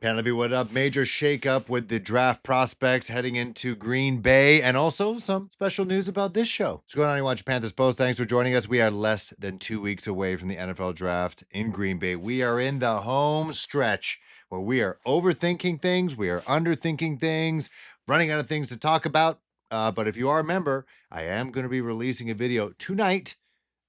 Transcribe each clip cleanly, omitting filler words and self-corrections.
Penelope, what up? Major shakeup with the draft prospects heading into Green Bay, and also some special news about this show. What's going on? You watch Panthers Post. Thanks for joining us. We are less than 2 weeks away from the NFL draft in Green Bay. We are in the home stretch where we are overthinking things, we are underthinking things, running out of things to talk about. But if you are a member, I am going to be releasing a video tonight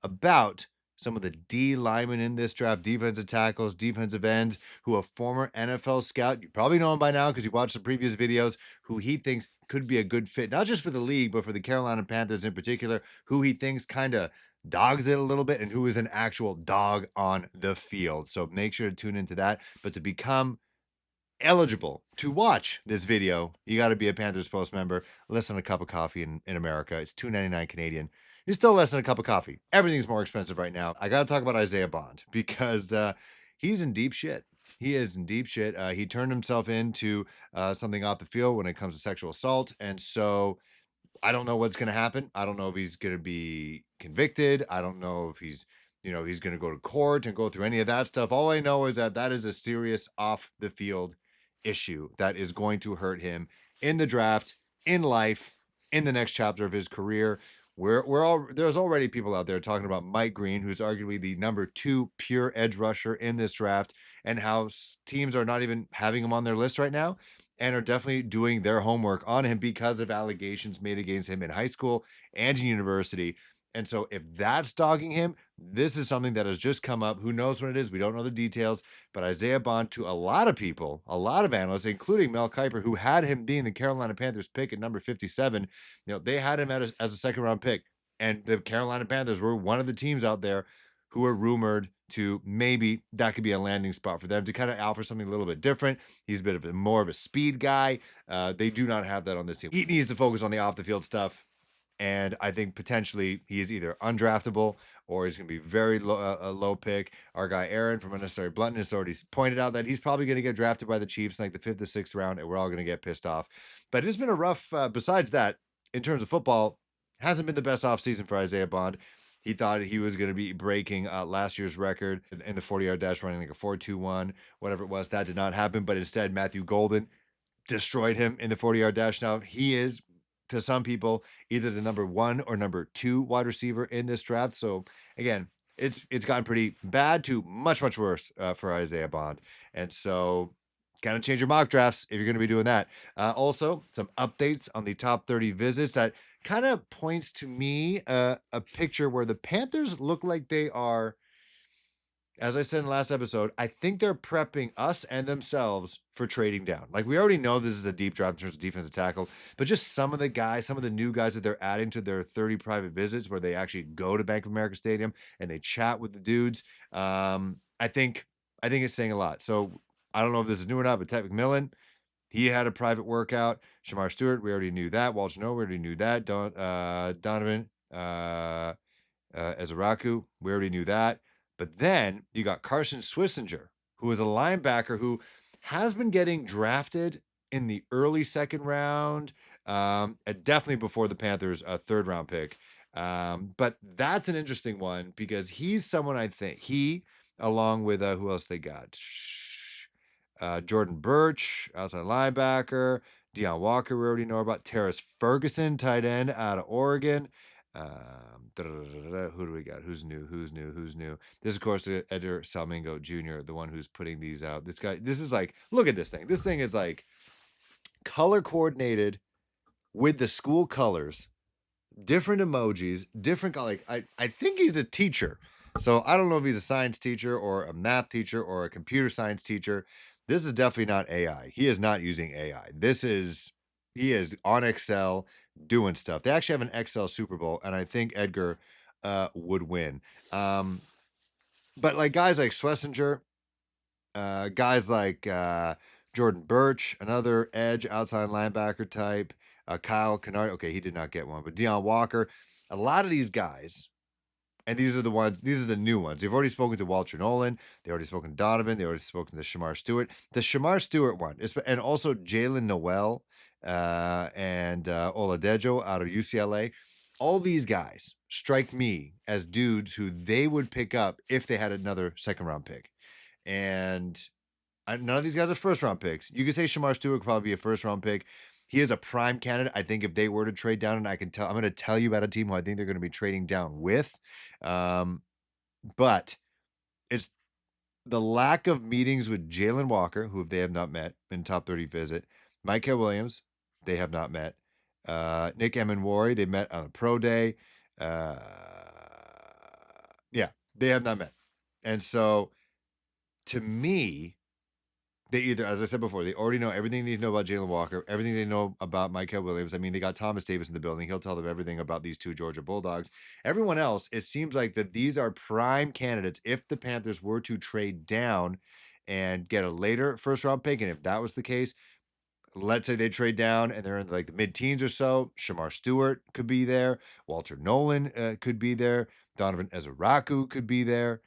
about some of the D linemen in this draft, defensive tackles, defensive ends, who a former NFL scout, you probably know him by now because you watched the previous videos, who he thinks could be a good fit, not just for the league, but for the Carolina Panthers in particular, who he thinks kind of dogs it a little bit and who is an actual dog on the field. So make sure to tune into that. But to become eligible to watch this video, you got to be a Panthers Post member. Less than a cup of coffee in America. It's $2.99 Canadian. It's still less than a cup of coffee. Everything's more expensive right now. I got to talk about Isaiah Bond because he's in deep shit. He is in deep shit. He turned himself into something off the field when it comes to sexual assault. And so I don't know what's going to happen. I don't know if he's going to be convicted. I don't know if he's going to go to court and go through any of that stuff. All I know is that that is a serious off the field issue that is going to hurt him in the draft, in life, in the next chapter of his career. There's already people out there talking about Mike Green, who's arguably the number 2 pure edge rusher in this draft, and how teams are not even having him on their list right now and are definitely doing their homework on him because of allegations made against him in high school and in university. And so, if that's dogging him, this is something that has just come up. Who knows what it is? We don't know the details. But Isaiah Bond, to a lot of people, a lot of analysts, including Mel Kiper, who had him being the Carolina Panthers pick at number 57, they had him as a second round pick. And the Carolina Panthers were one of the teams out there who are rumored to maybe that could be a landing spot for them to kind of offer something a little bit different. He's a bit of more of a speed guy. They do not have that on this team. He needs to focus on the off the field stuff. And I think potentially he is either undraftable or he's going to be very low, a low pick. Our guy Aaron from Unnecessary Bluntness already pointed out that he's probably going to get drafted by the Chiefs in like the 5th or 6th round, and we're all going to get pissed off. But it's been a rough, besides that, in terms of football, hasn't been the best offseason for Isaiah Bond. He thought he was going to be breaking last year's record in the 40-yard dash, running like a 4.21, whatever it was. That did not happen, but instead Matthew Golden destroyed him in the 40-yard dash. Now he is, to some people, either the number 1 or number 2 wide receiver in this draft. So again, it's gotten pretty bad to much worse for Isaiah Bond, and so kind of change your mock drafts if you're going to be doing that. Also, some updates on the top 30 visits that kind of points to me a picture where the Panthers look like they are, as I said in the last episode, I think they're prepping us and themselves for trading down. Like, we already know this is a deep draft in terms of defensive tackle, but just some of the guys, some of the new guys that they're adding to their 30 private visits where they actually go to Bank of America Stadium and they chat with the dudes. I think it's saying a lot. So I don't know if this is new or not, but Ted McMillan, he had a private workout. Shamar Stewart, we already knew that. Walter Noah, we already knew that. Donovan Ezaraku, we already knew that. But then you got Carson Swissinger, who is a linebacker who has been getting drafted in the early second round, definitely before the Panthers' third round pick. But that's an interesting one because he's someone I think along with who else they got? Jordan Birch, outside linebacker. Deion Walker, we already know about. Terrace Ferguson, tight end out of Oregon. Who do we got? Who's new? This, of course, Eder Salmingo Jr., the one who's putting these out. This guy, this is like, look at this thing. This thing is like color coordinated with the school colors, different emojis, different, like, I think he's a teacher. So I don't know if he's a science teacher or a math teacher or a computer science teacher. This is definitely not AI. He is not using AI. He is on Excel doing stuff. They actually have an Excel Super Bowl, and I think Edgar would win. But like guys like Schlesinger, guys like Jordan Birch, another edge outside linebacker type, Kyle Kennard. Okay, he did not get one, but Deion Walker. A lot of these guys, and these are the new ones. They've already spoken to Walter Nolan. They already spoken to Donovan. They already spoken to Shamar Stewart. The Shamar Stewart one, and also Jalen Noel and Oladejo out of UCLA. All these guys strike me as dudes who they would pick up if they had another second round pick. And None of these guys are first round picks. You could say Shamar Stewart could probably be a first round pick. He is a prime candidate. I think if they were to trade down, and I'm going to tell you about a team who I think they're going to be trading down with. But it's the lack of meetings with Jalen Walker, who they have not met in top 30 visit. Micah Williams, they have not met. Nick Emenwari, they met on a pro day. Uh, yeah, they have not met. And so to me, they either, as I said before, they already know everything they need to know about Jalen Walker, everything they know about Micah Williams. I mean, they got Thomas Davis in the building. He'll tell them everything about these two Georgia Bulldogs. Everyone else, it seems like that these are prime candidates if the Panthers were to trade down and get a later first round pick. And if that was the case, let's say they trade down and they're in like the mid-teens or so. Shamar Stewart could be there. Walter Nolan could be there. Donovan Ezeraku could be there.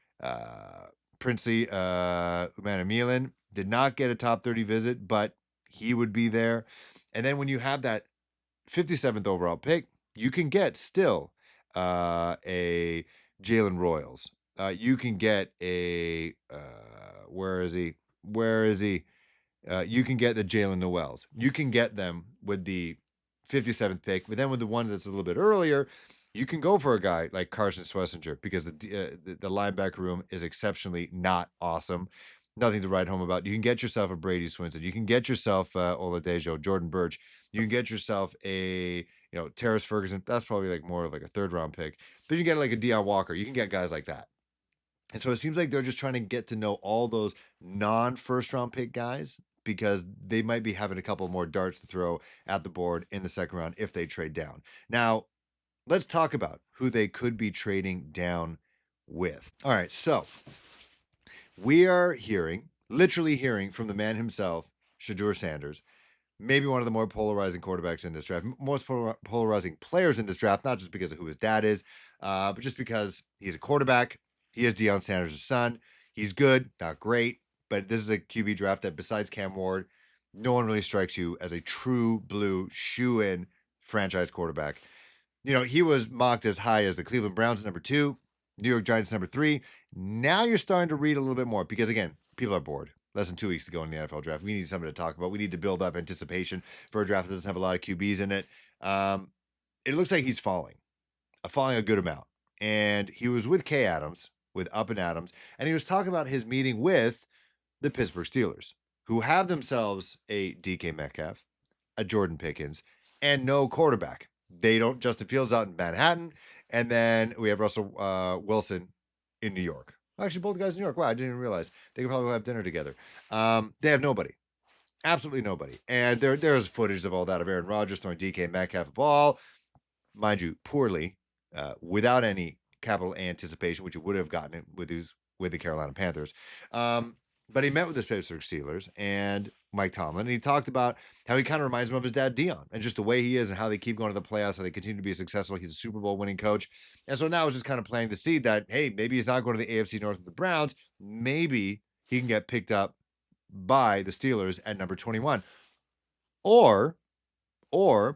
Princey Umanamilan did not get a top 30 visit, but he would be there. And then when you have that 57th overall pick, you can get still a Jalen Royals. You can get a where is he? Where is he? You can get the Jalen Noels. You can get them with the 57th pick, but then with the one that's a little bit earlier, you can go for a guy like Carson Swessinger because the linebacker room is exceptionally not awesome. Nothing to write home about. You can get yourself a Brady Swinson. You can get yourself Oladejo, Jordan Birch. You can get yourself a Terrace Ferguson. That's probably like more of like a third round pick. But you can get like a Deion Walker. You can get guys like that. And so it seems like they're just trying to get to know all those non first round pick guys because they might be having a couple more darts to throw at the board in the second round if they trade down. Now, let's talk about who they could be trading down with. All right, so we are literally hearing from the man himself, Shedeur Sanders, maybe one of the more polarizing quarterbacks in this draft, most polarizing players in this draft, not just because of who his dad is, but just because he's a quarterback. He is Deion Sanders' son. He's good, not great, but this is a QB draft that besides Cam Ward, no one really strikes you as a true blue shoe-in franchise quarterback. He was mocked as high as the Cleveland Browns number 2, New York Giants number 3. Now you're starting to read a little bit more because, again, people are bored. Less than 2 weeks to go in the NFL draft. We need something to talk about. We need to build up anticipation for a draft that doesn't have a lot of QBs in it. It looks like he's falling a good amount. And he was with Kay Adams, with Up and Adams, and he was talking about his meeting with the Pittsburgh Steelers, who have themselves a DK Metcalf, a Jordan Pickens, and no quarterback. They don't. Justin Fields out in Manhattan, and then we have Russell Wilson in New York. Actually, both guys in New York. Wow, I didn't even realize they could probably have dinner together. They have nobody, absolutely nobody, and there's footage of all that of Aaron Rodgers throwing DK Metcalf a ball, mind you, poorly, without any capital anticipation, which you would have gotten it with the Carolina Panthers. But he met with the Pittsburgh Steelers and Mike Tomlin, and he talked about how he kind of reminds him of his dad, Deion, and just the way he is and how they keep going to the playoffs, how they continue to be successful. He's a Super Bowl winning coach. And so now it's just kind of planting the seed that, hey, maybe he's not going to the AFC North with the Browns. Maybe he can get picked up by the Steelers at number 21. Or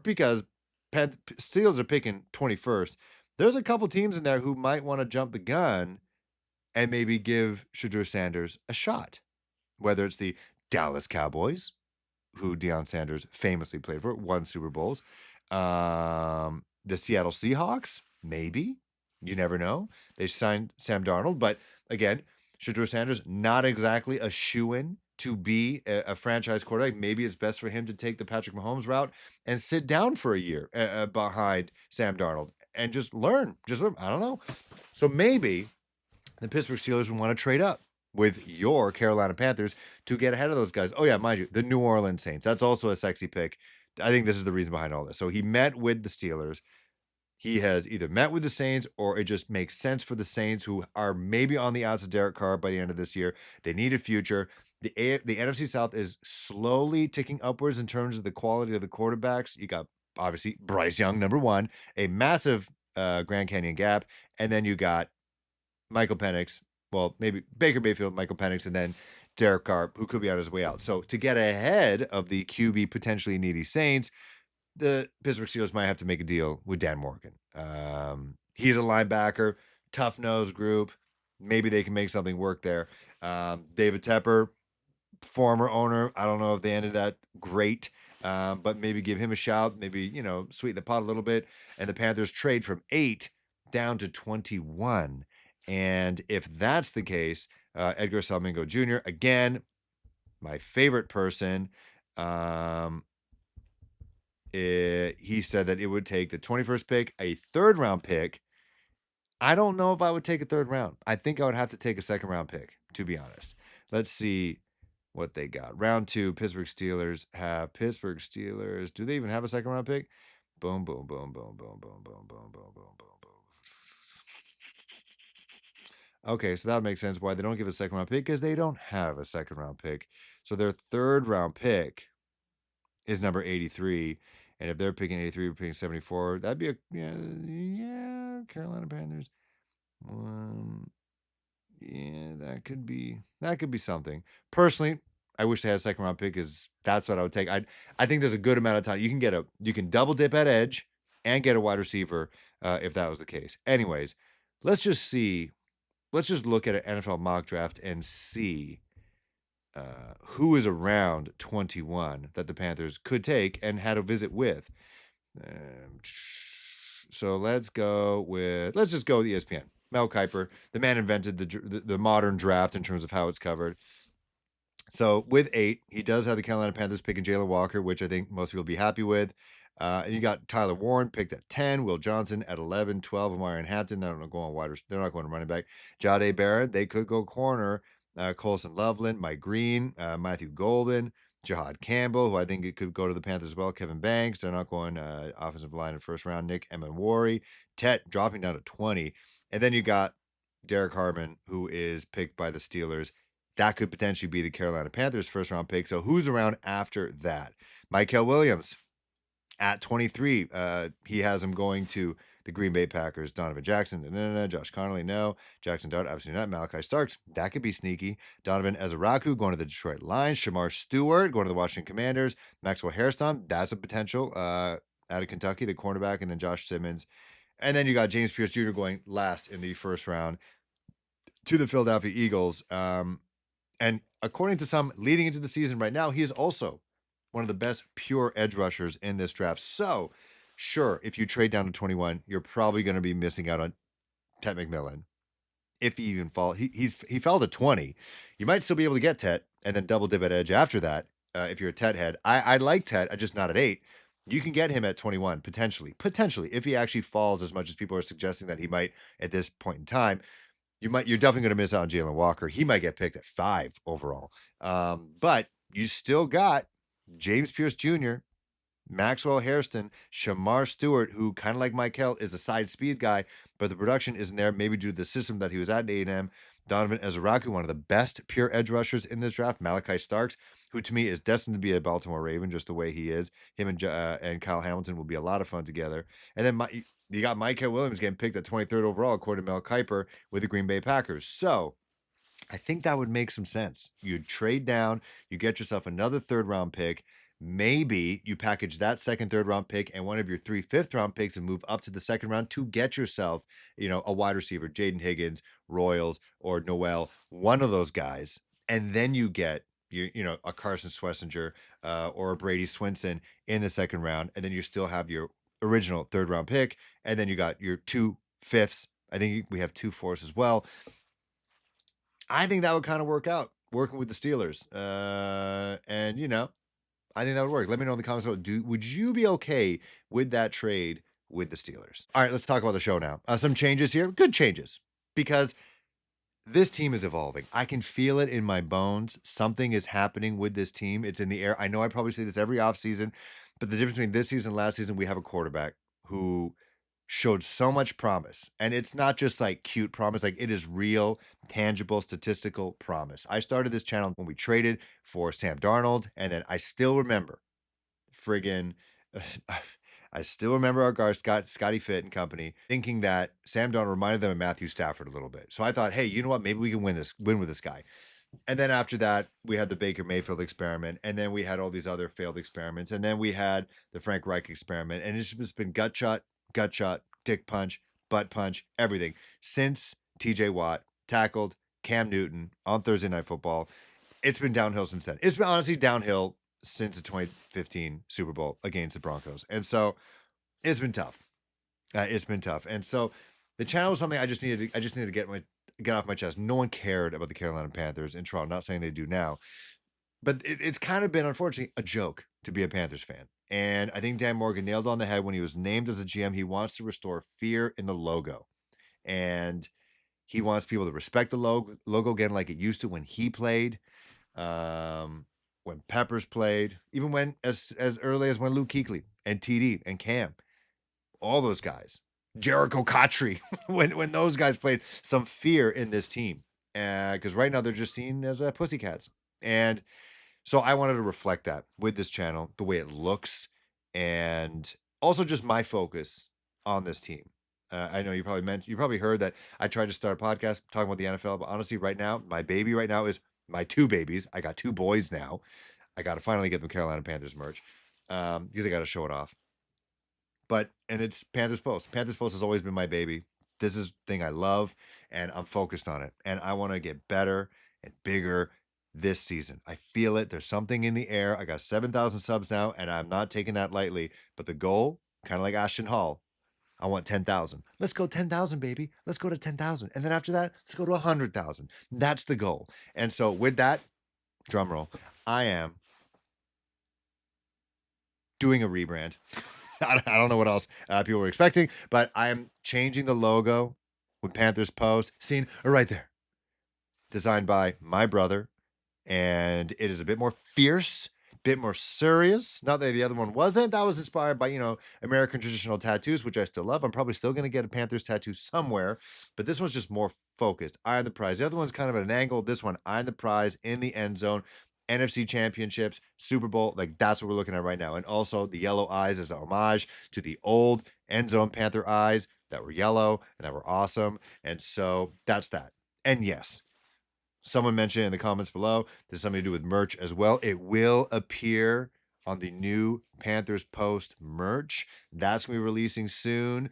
because Steelers are picking 21st, there's a couple teams in there who might want to jump the gun and maybe give Shedeur Sanders a shot. Whether it's the Dallas Cowboys, who Deion Sanders famously played for, won Super Bowls. The Seattle Seahawks, maybe. You never know. They signed Sam Darnold, but again, Shedeur Sanders, not exactly a shoo-in to be a franchise quarterback. Maybe it's best for him to take the Patrick Mahomes route and sit down for a year behind Sam Darnold and just learn. I don't know. So maybe the Pittsburgh Steelers would want to trade up with your Carolina Panthers to get ahead of those guys. Oh, yeah, mind you, the New Orleans Saints. That's also a sexy pick. I think this is the reason behind all this. So he met with the Steelers. He has either met with the Saints or it just makes sense for the Saints, who are maybe on the outs of Derek Carr by the end of this year. They need a future. The NFC South is slowly ticking upwards in terms of the quality of the quarterbacks. You got, obviously, Bryce Young, number 1, a massive Grand Canyon gap. And then you got Michael Penix, well, maybe Baker Mayfield, Michael Penix, and then Derek Carr, who could be on his way out. So to get ahead of the QB potentially needy Saints, the Pittsburgh Steelers might have to make a deal with Dan Morgan. He's a linebacker, tough nose group. Maybe they can make something work there. David Tepper, former owner. I don't know if they ended that great, but maybe give him a shout. Maybe, sweeten the pot a little bit. And the Panthers trade from 8 down to 21. And if that's the case, Edgar Salmingo Jr., again, my favorite person, he said that it would take the 21st pick, a third round pick. I don't know if I would take a third round. I think I would have to take a second round pick, to be honest. Let's see what they got. Round 2, Pittsburgh Steelers have Pittsburgh Steelers. Do they even have a second round pick? Boom, boom, boom, boom, boom, boom, boom, boom, boom, boom, boom, boom. Okay, so that makes sense why they don't give a second round pick, because they don't have a second round pick. So their third round pick is number 83. And if they're picking 83, we're picking 74. That'd be yeah, Carolina Panthers. Yeah, that could be something. Personally, I wish they had a second round pick, because that's what I would take. I think there's a good amount of time. You can double dip at edge and get a wide receiver, if that was the case. Anyways, let's just see. Let's just look at an NFL mock draft and see who is around 21 that the Panthers could take and had a visit with. So let's just go with ESPN. Mel Kiper, the man invented the modern draft in terms of how it's covered. So with 8, he does have the Carolina Panthers picking Jalen Walker, which I think most people will be happy with. And you got Tyler Warren picked at 10, Will Johnson at 11, 12, Amari Hampton. They're not going wide. They're not going to running back. Jade Barrett, they could go corner. Colson Loveland, Mike Green, Matthew Golden, Jahad Campbell, who I think it could go to the Panthers as well. Kevin Banks, they're not going offensive line in first round. Nick Emenwari, Tet dropping down to 20. And then you got Derek Harmon, who is picked by the Steelers. That could potentially be the Carolina Panthers' first round pick. So who's around after that? Michael Williams at 23. He has him going to the Green Bay Packers. Donovan Jackson, Josh Connolly, no. Jackson Dart, absolutely not. Malachi Starks, that could be sneaky. Donovan Ezeraku going to the Detroit Lions. Shamar Stewart going to the Washington Commanders. Maxwell Hairston, that's a potential out of Kentucky, the cornerback, and then Josh Simmons. And then you got James Pierce Jr. going last in the first round to the Philadelphia Eagles. And according to some leading into the season right now, he is also one of the best pure edge rushers in this draft. So, sure, if you trade down to 21, you're probably going to be missing out on Tet McMillan. If he even fall, he fell to 20. You might still be able to get Tet and then double dip at edge after that. If you're a Tet head, I like Tet, just not at 8. You can get him at 21 potentially, if he actually falls as much as people are suggesting that he might at this point in time. You're definitely going to miss out on Jalen Walker. He might get picked at 5 overall. But you still got James Pierce Jr., Maxwell Hairston, Shamar Stewart, who kind of like Michael is a side speed guy, but the production isn't there, maybe due to the system that he was at A&M. Donovan Ezeraku, one of the best pure edge rushers in this draft. Malachi Starks, who to me is destined to be a Baltimore Raven, just the way he is. Him and Kyle Hamilton will be a lot of fun together. And then you got Michael Williams getting picked at 23rd overall, according to Mel Kiper, with the Green Bay Packers. So I think that would make some sense. You trade down, you get yourself another third round pick. Maybe you package that second, third round pick and one of your 3 fifth round picks and move up to the second round to get yourself, a wide receiver, Jaden Higgins, Royals, or Noel, one of those guys. And then you get a Carson Schlesinger or a Brady Swinson in the second round. And then you still have your original third round pick. And then you got your 2 fifths. I think we have 2 fourths as well. I think that would kind of work out working with the Steelers. And I think that would work. Let me know in the comments would you be okay with that trade with the Steelers? All right, let's talk about the show now. Some changes here, good changes, because this team is evolving. I can feel it in my bones. Something is happening with this team. It's in the air. I know I probably say this every offseason, but the difference between this season and last season, we have a quarterback who showed so much promise. And it's not just like cute promise, like it is real, tangible, statistical promise. I started this channel when we traded for Sam Darnold, and then I still remember friggin' I still remember our guard, Scotty Fitt and company, thinking that Sam Darnold reminded them of Matthew Stafford a little bit. So I thought, hey, you know what? Maybe we can win with this guy. And then after that, we had the Baker Mayfield experiment, and then we had all these other failed experiments, and then we had the Frank Reich experiment, and it's just been gut shot, dick punch, butt punch, everything since TJ Watt tackled Cam Newton on Thursday Night Football. it's been downhill since then. It's been honestly downhill since the 2015 Super Bowl against the Broncos. And so it's been tough. It's been tough. And so the channel was something I just needed to get off my chest. No one cared about the Carolina Panthers in Toronto. Not saying they do now, but it's kind of been, unfortunately, a joke to be a Panthers fan. And I think Dan Morgan nailed on the head when he was named as a GM. He wants to restore fear in the logo. And he wants people to respect the logo again like it used to when he played, when Peppers played, even when as early as when Luke Kuechly and TD and Cam, all those guys, Jericho Cotry, when those guys played, some fear in this team. Because right now they're just seen as pussycats. And so I wanted to reflect that with this channel, the way it looks, and also just my focus on this team. I know you probably heard that I tried to start a podcast talking about the NFL, but honestly, right now, my baby right now is my two babies. I got two boys now. I got to finally get them Carolina Panthers merch because I got to show it off. And it's Panthers Post. Panthers Post has always been my baby. This is the thing I love, and I'm focused on it. And I want to get better and bigger this season. I feel it. There's something in the air. I got 7,000 subs now, and I'm not taking that lightly. But the goal, kind of like Ashton Hall, I want 10,000. Let's go 10,000, baby. Let's go to 10,000. And then after that, let's go to 100,000. That's the goal. And so with that, drum roll, I am doing a rebrand. I don't know what else people were expecting, but I am changing the logo with Panthers Post. Seen right there. Designed by my brother. And it is a bit more fierce, bit more serious. Not that the other one wasn't. That was inspired by, American traditional tattoos, which I still love. I'm probably still going to get a Panthers tattoo somewhere, but this one's just more focused. Eye on the prize. The other one's kind of at an angle. This one, eye on the prize in the end zone. NFC championships, Super Bowl, like that's what we're looking at right now. And also the yellow eyes is an homage to the old end zone Panther eyes that were yellow and that were awesome. And so that's that. And yes, someone mentioned in the comments below, there's something to do with merch as well. It will appear on the new Panthers Post merch. That's going to be releasing soon.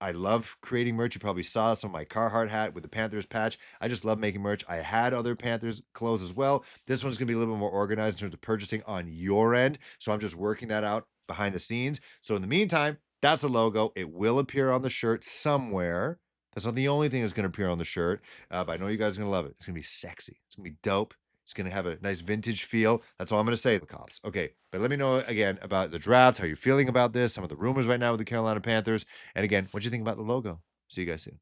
I love creating merch. You probably saw some of my Carhartt hat with the Panthers patch. I just love making merch. I had other Panthers clothes as well. This one's going to be a little bit more organized in terms of purchasing on your end. So I'm just working that out behind the scenes. So in the meantime, that's a logo. It will appear on the shirt somewhere. That's not the only thing that's going to appear on the shirt, but I know you guys are going to love it. It's going to be sexy. It's going to be dope. It's going to have a nice vintage feel. That's all I'm going to say, the cops. Okay, but let me know again about the draft, how you're feeling about this, some of the rumors right now with the Carolina Panthers. And again, what do you think about the logo? See you guys soon.